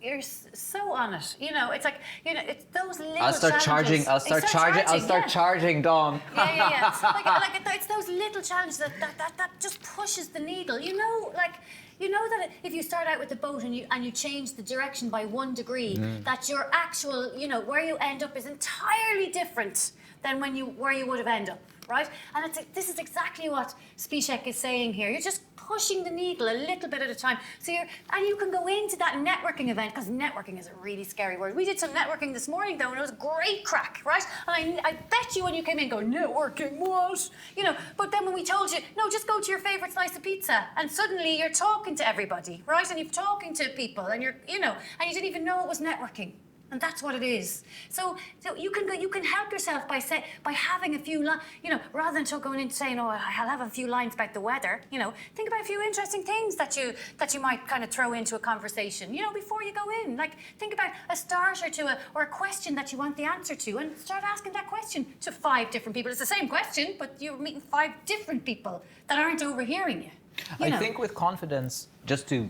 you're so on it. It's like, it's those little I'll start challenges. charging, Dawn. Yeah. It's those little challenges that just pushes the needle. That if you start out with the boat and you change the direction by 1 degree, that your actual, where you end up is entirely different than where you would have ended up, right? And this is exactly what Spishek is saying here. You're just pushing the needle a little bit at a time. And you can go into that networking event, because networking is a really scary word. We did some networking this morning though, and it was great crack, right? And I bet you when you came in, go, networking what? But then when we told you, no, just go to your favorite slice of pizza, and suddenly you're talking to everybody, right? And you're talking to people, and and you didn't even know it was networking. And that's what it is. So you can help yourself by having a few rather than going in saying, oh, I'll have a few lines about the weather. Think about a few interesting things that you might kind of throw into a conversation. Before you go in, like think about a starter or a question that you want the answer to, and start asking that question to 5 different people. It's the same question, but you're meeting 5 different people that aren't overhearing you. I think with confidence, just to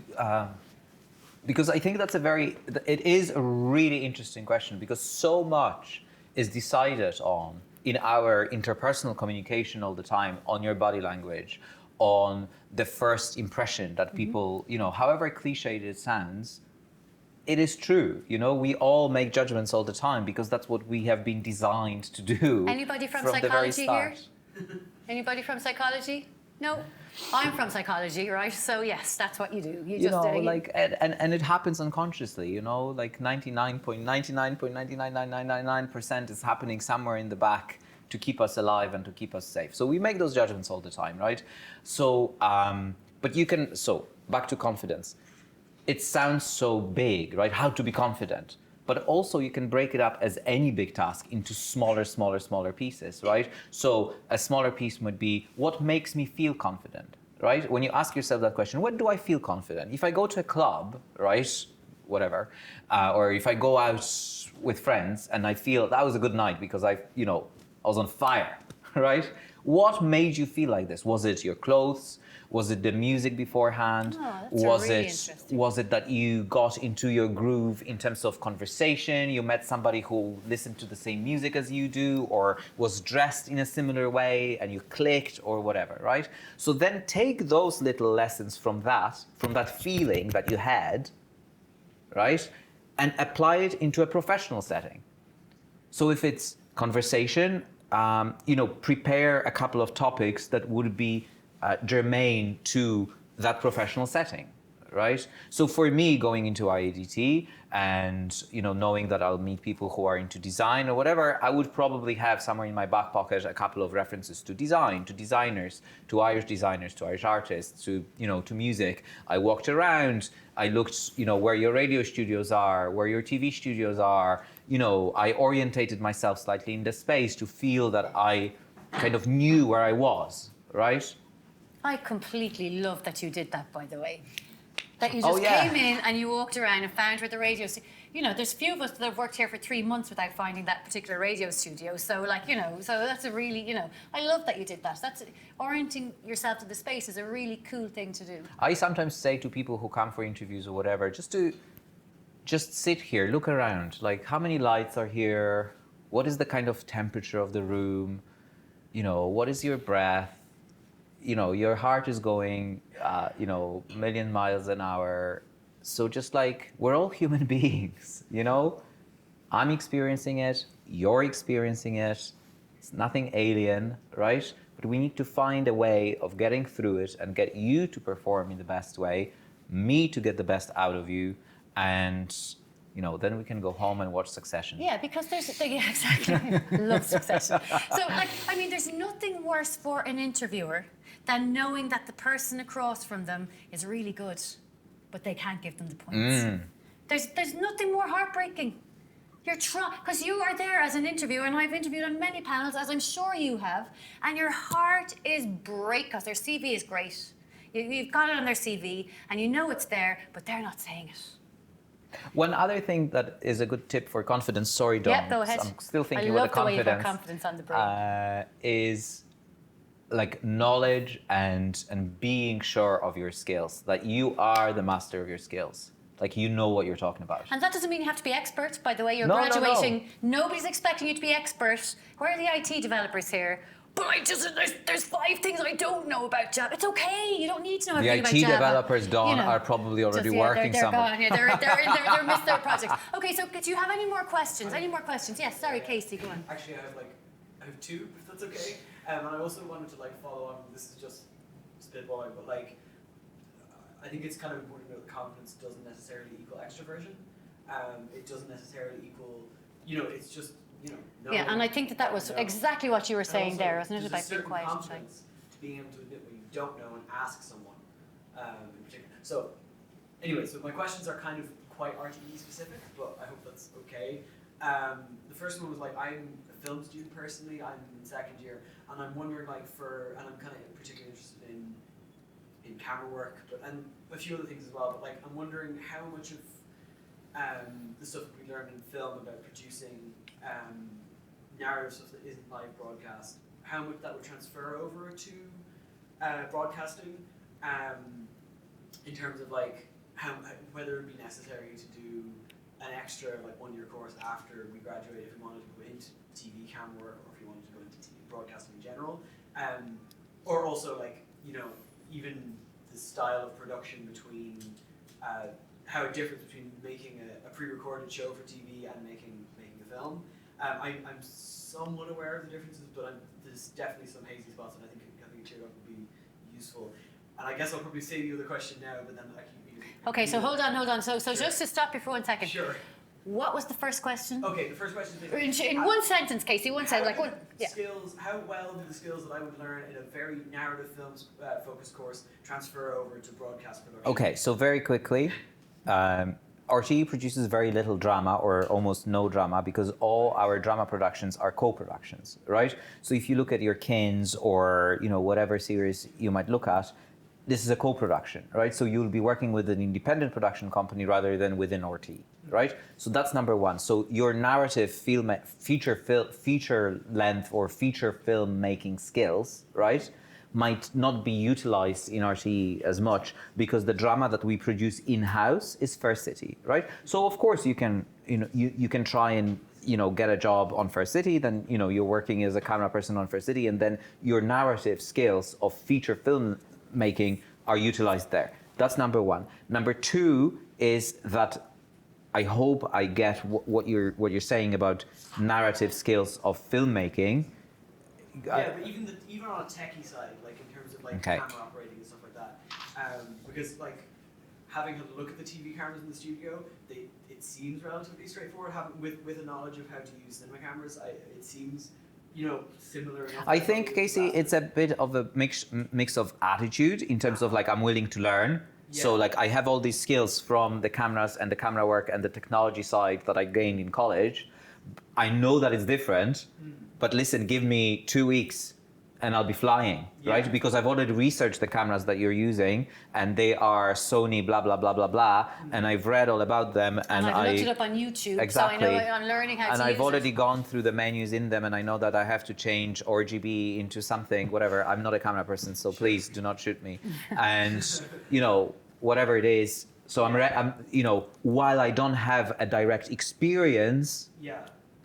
Because I think it is a really interesting question, because so much is decided on in our interpersonal communication all the time, on your body language, on the first impression that people, however cliched it sounds, it is true. We all make judgments all the time because that's what we have been designed to do. Anybody from the very psychology here? start. Anybody from psychology? No? I'm from psychology, right? So yes, that's what you do. And it happens unconsciously, like 99.999999% is happening somewhere in the back to keep us alive and to keep us safe. So we make those judgments all the time, right? So, back to confidence. It sounds so big, right? How to be confident. But also you can break it up as any big task into smaller pieces, right? So a smaller piece would be, what makes me feel confident, right? When you ask yourself that question, when do I feel confident? If I go to a club, right, whatever, or if I go out with friends and I feel that was a good night because I was on fire, right? What made you feel like this? Was it your clothes? Was it the music beforehand? Oh, that's really interesting. Was it that you got into your groove in terms of conversation? You met somebody who listened to the same music as you do, or was dressed in a similar way and you clicked, or whatever, right? So then take those little lessons from that feeling that you had, right? And apply it into a professional setting. So if it's conversation, prepare a couple of topics that would be germane to that professional setting, right? So for me, going into IADT and knowing that I'll meet people who are into design or whatever, I would probably have somewhere in my back pocket a couple of references to design, to designers, to Irish artists, to music. I walked around, I looked, where your radio studios are, where your TV studios are. I orientated myself slightly in the space to feel that I kind of knew where I was, right? I completely love that you did that, by the way. That you just came in and you walked around and found where the radio... there's few of us that have worked here for 3 months without finding that particular radio studio. So, so that's a really, I love that you did that. That's orienting yourself to the space is a really cool thing to do. I sometimes say to people who come for interviews or whatever, just sit here, look around. Like, how many lights are here? What is the kind of temperature of the room? What is your breath? Your heart is going, a million miles an hour. So just like, we're all human beings, I'm experiencing it, you're experiencing it. It's nothing alien, right? But we need to find a way of getting through it and get you to perform in the best way, me to get the best out of you, and then we can go home and watch Succession. Yeah, because yeah, exactly. Love Succession. So, there's nothing worse for an interviewer than knowing that the person across from them is really good, but they can't give them the points. There's nothing more heartbreaking. Because you are there as an interviewer, and I've interviewed on many panels, as I'm sure you have, and your heart is break because their CV is great. You've got it on their CV, and you know it's there, but they're not saying it. One other thing that is a good tip for confidence, sorry, Dawn, Yeah, go ahead. I'm still thinking I about love the the way you've got confidence. confidence on the brain. Is like knowledge and being sure of your skills, that you are the master of your skills. Like, you know what you're talking about. And that doesn't mean you have to be expert, by the way. You're No. graduating. Nobody's expecting you to be expert. Where are the IT developers here? But there's 5 things I don't know about Java. It's okay. You don't need to know The everything about Java. IT developers, Dawn, are probably already working they're somewhere. Gone. Yeah, they're missed their projects. Okay, so do you have any more questions? Any more questions? Yes, sorry, Casey, go on. Actually, I have 2, if that's okay. And I also wanted to follow on. This is just spitballing, but I think it's kind of important to know that confidence doesn't necessarily equal extroversion. It doesn't necessarily equal. It's just No, Yeah, and I think that was exactly what you were saying also, there, wasn't it? there's About being a certain quiet and shy. confidence to being able to admit what you don't know and ask someone in particular. So, anyway, so my questions are kind of quite RTE specific, but I hope that's okay. The first one was I'm a film student personally. I'm in 2nd year, and I'm wondering and I'm kind of particularly interested in camera work, and a few other things as well. But I'm wondering how much of the stuff that we learned in film about producing narrative stuff that isn't live broadcast, how much that would transfer over to broadcasting, in terms of whether it would be necessary to do an extra like 1-year course after we graduate if we wanted to go into TV camera work or if we wanted to go into TV broadcasting in general, or also like even the style of production between how it differs between making a pre-recorded show for TV and making a film. I'm somewhat aware of the differences, but there's definitely some hazy spots, and I think a teardrop would be useful. And I guess I'll probably say the other question now, but then I keep. Okay, so hold on. So Sure. just to stop you for 1 second. Sure. What was the first question? Okay, the first question is In one sentence, Casey, one sentence, like one. Yeah. Skills. How well do the skills that I would learn in a very narrative films focused course transfer over to broadcast production? Okay, so very quickly, RTE produces very little drama or almost no drama because all our drama productions are co-productions, right? So if you look at your Kins or whatever series you might look at, this is a co-production, right? So you'll be working with an independent production company rather than within RTE, right? So that's number one. So your narrative feature length or feature film making skills, right, might not be utilized in RTE as much because the drama that we produce in-house is First City, right? So of course you can you can try and get a job on First City, then you're working as a camera person on First City, and then your narrative skills of feature film making are utilized there. That's number one. Number two is that I hope I get what you're saying about narrative skills of filmmaking. Yeah, but even on a techie side, like in terms of like Okay. camera operating and stuff like that, because like having had a look at the TV cameras in the studio, it seems relatively straightforward. With a knowledge of how to use cinema cameras, it seems similar enough. I think, Casey, it's a bit of a mix of attitude in terms of like I'm willing to learn. Yeah. So like I have all these skills from the cameras and the camera work and the technology side that I gained in college. I know that it's different, but listen, give me 2 weeks and I'll be flying, right? Yeah. Because I've already researched the cameras that you're using and they are Sony blah, blah, blah, blah, blah. And I've read all about them. And I've looked it up on YouTube, Exactly. so I know I'm learning how to use And it. I've already gone through the menus in them and I know that I have to change RGB into something, whatever. I'm not a camera person, so please do not shoot me. And, whatever it is. So I'm while I don't have a direct experience, Yeah.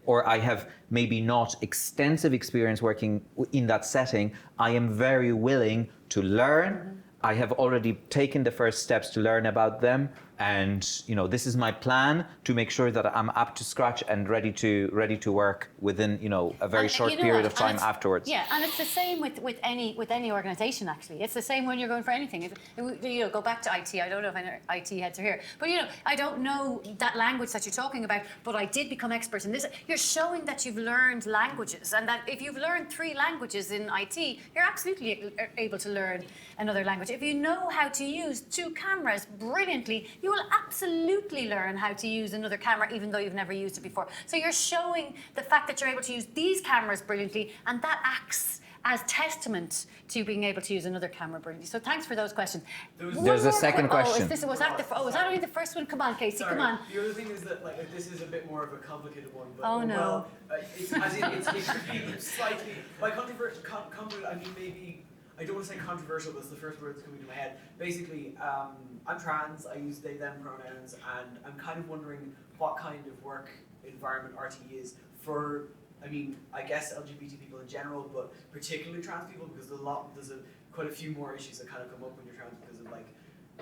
or I have maybe not extensive experience working in that setting, I am very willing to learn. I have already taken the first steps to learn about them, and this is my plan to make sure that I'm up to scratch and ready to work within a very And short you know period what? of time And it's- afterwards. Yeah, and it's the same with any organisation actually. It's the same when you're going for anything. Go back to IT. I don't know if any IT heads are here, but I don't know that language that you're talking about. But I did become expert in this. You're showing that you've learned languages, and that if you've learned 3 languages in IT, you're absolutely able to learn another language. If you know how to use 2 cameras brilliantly, you will absolutely learn how to use another camera even though you've never used it before. So you're showing the fact that you're able to use these cameras brilliantly, and that acts as testament to being able to use another camera brilliantly. So thanks for those questions. There's a second question. Was that only the first one? Come on, Casey, Sorry. come on. The other thing is that like this is a bit more of a complicated one, but Oh, no. well, it could be slightly by controversial. I mean maybe. I don't want to say controversial, but it's the first word that's coming to my head. Basically, I'm trans, I use they, them pronouns, and I'm kind of wondering what kind of work environment RTE is for, I guess LGBT people in general, but particularly trans people, because there's quite a few more issues that kind of come up when you're trans because of like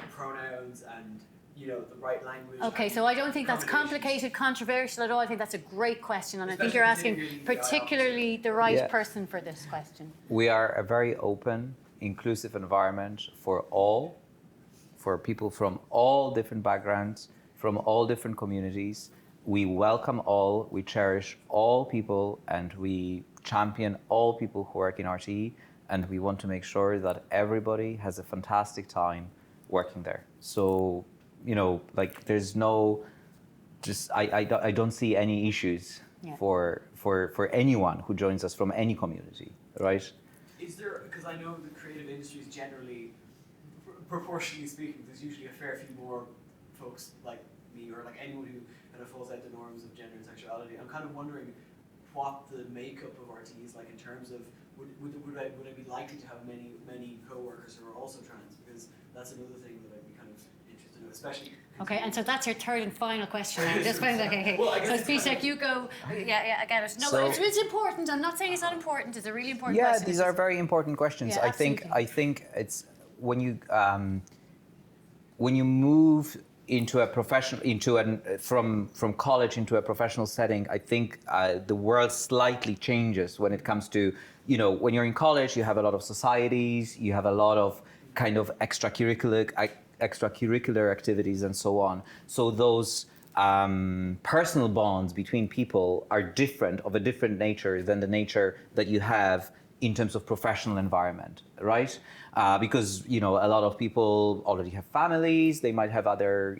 pronouns and the right language. Okay, and so I don't think that's accommodations. complicated, controversial at all. I think that's a great question, and I think Especially you're asking considering the particularly the right Yeah. person for this question. We are a very open, inclusive environment for people from all different backgrounds, from all different communities. We welcome all, we cherish all people, and we champion all people who work in RTE, and we want to make sure that everybody has a fantastic time working there. So, there's no, I don't see any issues Yeah. for anyone who joins us from any community, right? Is there, because I know the creative industries generally, proportionally speaking, there's usually a fair few more folks like me or like anyone who kind of falls out the norms of gender and sexuality. I'm kind of wondering what the makeup of RTE is like in terms of, would I be likely to have many co-workers who are also trans? Because that's another thing that I'd be kind of interested especially. Okay, and so that's your third and final question now. Just okay. Well, I So guess it's Spishak, you go. Yeah, I get it. No, So- it's important. I'm not saying it's not important. It's a really important Yeah, question. these are very important questions. Yeah, I think it's when you move into a professional, from college into a professional setting, I think the world slightly changes when it comes to, when you're in college, you have a lot of societies, you have a lot of kind of extracurricular activities and so on. So those personal bonds between people are different, of a different nature than the nature that you have in terms of professional environment, right? Because a lot of people already have families, they might have other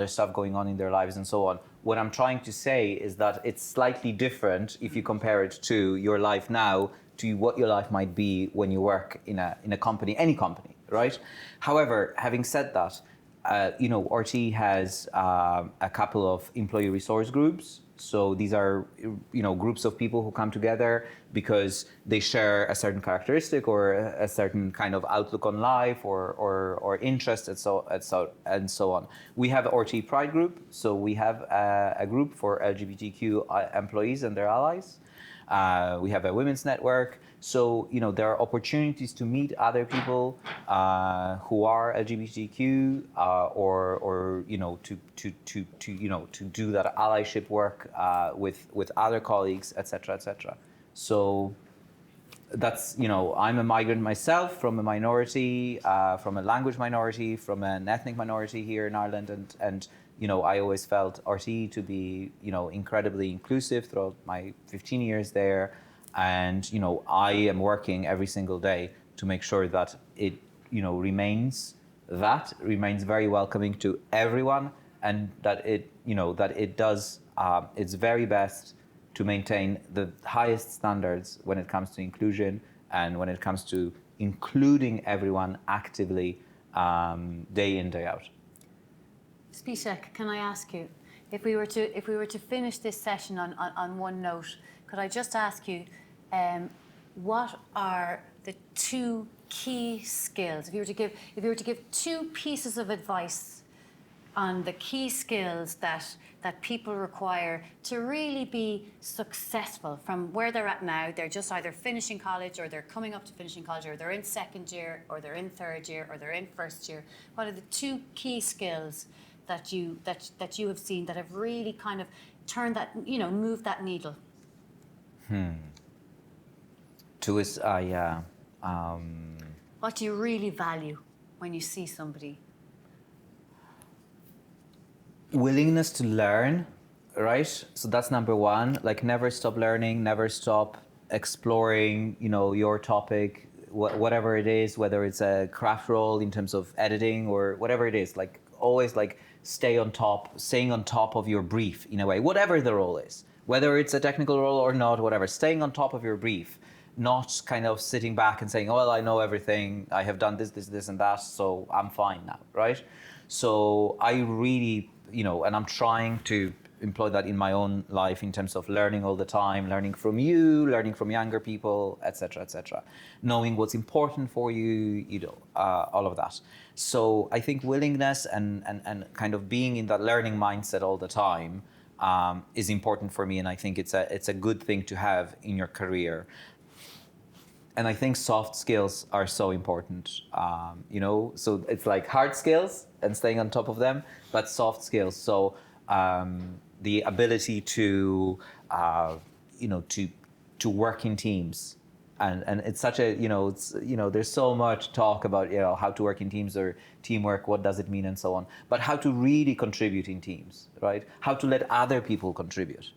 stuff going on in their lives and so on. What I'm trying to say is that it's slightly different if you compare it to your life now to what your life might be when you work in a company, any company, right? However, having said that, RTE has a couple of employee resource groups. So these are, groups of people who come together because they share a certain characteristic or a certain kind of outlook on life or interest and so on. We have RTE Pride Group. So we have a group for LGBTQ employees and their allies. We have a women's network. So, there are opportunities to meet other people who are LGBTQ or to do that allyship work with other colleagues, etc., etc. So that's, I'm a migrant myself from a minority, from a language minority, from an ethnic minority here in Ireland, and I always felt RTE to be, incredibly inclusive throughout my 15 years there. And, I am working every single day to make sure that it, remains very welcoming to everyone, and that it does its very best to maintain the highest standards when it comes to inclusion and when it comes to including everyone actively day in, day out. Spishak, can I ask you, if we were to finish this session on one note, could I just ask you, what are the two key skills? If you were to give two pieces of advice on the key skills that people require to really be successful from where they're at now, they're just either finishing college or they're coming up to finishing college, or they're in second year or they're in third year or they're in first year. What are the two key skills that you have seen that have really kind of turned that, moved that needle? What do you really value when you see somebody? Willingness to learn, right? So that's number one. Like, never stop learning, never stop exploring, your topic, whatever it is, whether it's a craft role in terms of editing or whatever it is. Like, always staying on top of your brief in a way, whatever the role is, whether it's a technical role or not, whatever, staying on top of your brief, not kind of sitting back and saying, oh, well, I know everything, I have done this and that, so I'm fine now, right? So I really, and I'm trying to employ that in my own life in terms of learning all the time, learning from you, learning from younger people, etc., knowing what's important for you, all of that. So I think willingness and kind of being in that learning mindset all the time is important for me, and I think it's a good thing to have in your career. And I think soft skills are so important, so it's like hard skills and staying on top of them, but soft skills. So the ability to work in teams. And it's such a, there's so much talk about, how to work in teams or teamwork, what does it mean and so on. But how to really contribute in teams, right? How to let other people contribute.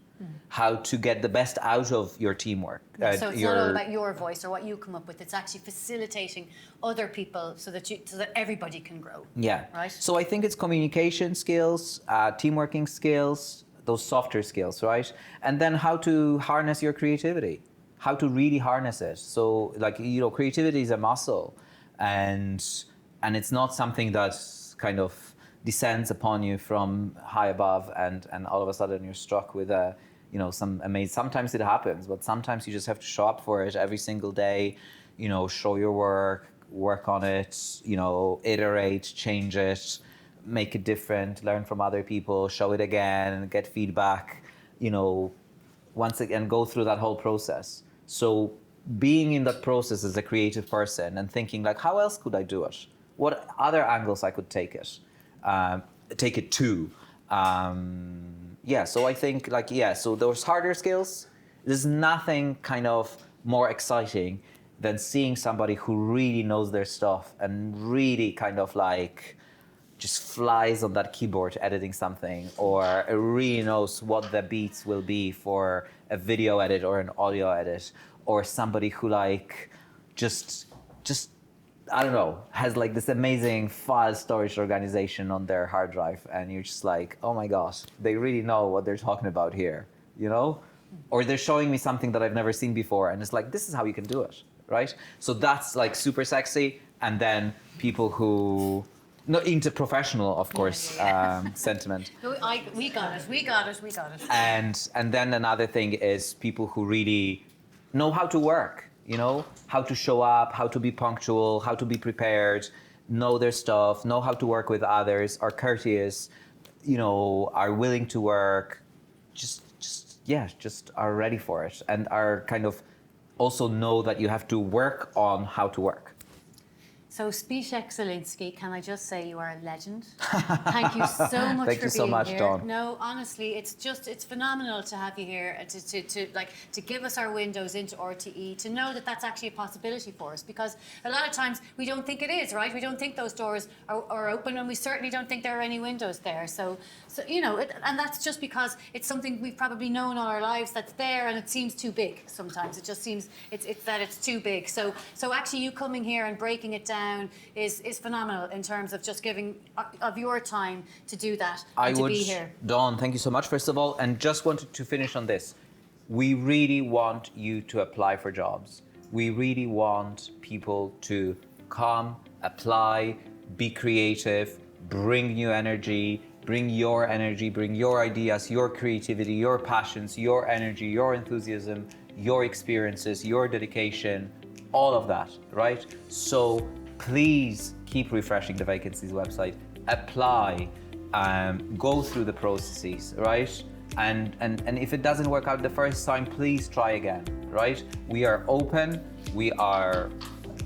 How to get the best out of your teamwork. So it's not all about your voice or what you come up with. It's actually facilitating other people so that everybody can grow. Yeah. Right. So I think it's communication skills, teamworking skills, those softer skills, right? And then how to harness your creativity, how to really harness it. So creativity is a muscle, and it's not something that's kind of descends upon you from high above, and all of a sudden you're struck with some amazing. Sometimes it happens, but sometimes you just have to show up for it every single day. Show your work, work on it, you know, iterate, change it, make it different, learn from other people, show it again, get feedback, you know, once again, go through that whole process. So being in that process as a creative person and thinking like, how else could I do it? What other angles I could take it to. Yeah, so I think like, yeah, so those harder skills, there's nothing kind of more exciting than seeing somebody who really knows their stuff and really kind of like just flies on that keyboard editing something, or really knows what the beats will be for a video edit or an audio edit, or somebody who like just I don't know, has like this amazing file storage organization on their hard drive, and you're just like, oh my gosh, they really know what they're talking about here, you know? Or they're showing me something that I've never seen before, and it's like, this is how you can do it, right? So that's like super sexy. And then people who, not into professional, of course, sentiment. We got it. And then another thing is people who really know how to work, you know, how to show up, how to be punctual, how to be prepared, know their stuff, know how to work with others, are courteous, you know, are willing to work, just are ready for it, and are kind of also know that you have to work on how to work. So, Zbyszek Zielinski, can I just say you are a legend? Thank you so much for being here. Thank you so much, Dawn. No, honestly, it's phenomenal to have you here, to give us our windows into RTE, to know that that's actually a possibility for us, because a lot of times we don't think it is, right? We don't think those doors are open, and we certainly don't think there are any windows there. So you know, and that's just because it's something we've probably known all our lives that's there, and it seems too big sometimes. It just seems it's too big. So actually, you coming here and breaking it down is phenomenal in terms of just giving of your time to do that and to be here. Dawn, thank you so much, first of all, and just wanted to finish on this. We really want you to apply for jobs. We really want people to come, apply, be creative, bring new energy, bring your ideas, your creativity, your passions, your energy, your enthusiasm, your experiences, your dedication, all of that, right? So please keep refreshing the vacancies website, apply, go through the processes, right? And if it doesn't work out the first time, please try again, right? We are open, we are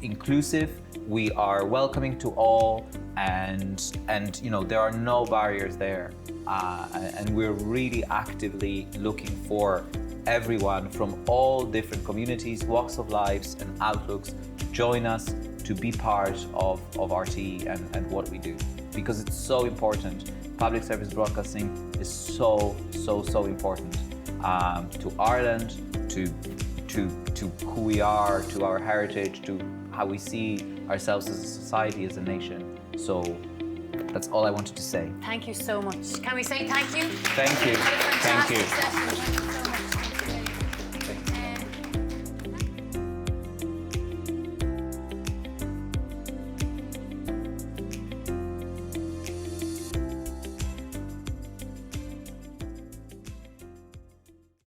inclusive, we are welcoming to all, and you know, there are no barriers there. And we're really actively looking for everyone from all different communities, walks of lives and outlooks. Join us to be part of RTE and what we do, because it's so important. Public service broadcasting is so important to Ireland, to who we are, to our heritage, to how we see ourselves as a society, as a nation. So that's all I wanted to say. Thank you so much. Can we say thank you? Thank you. Thank you. Fantastic session. Thank you so much.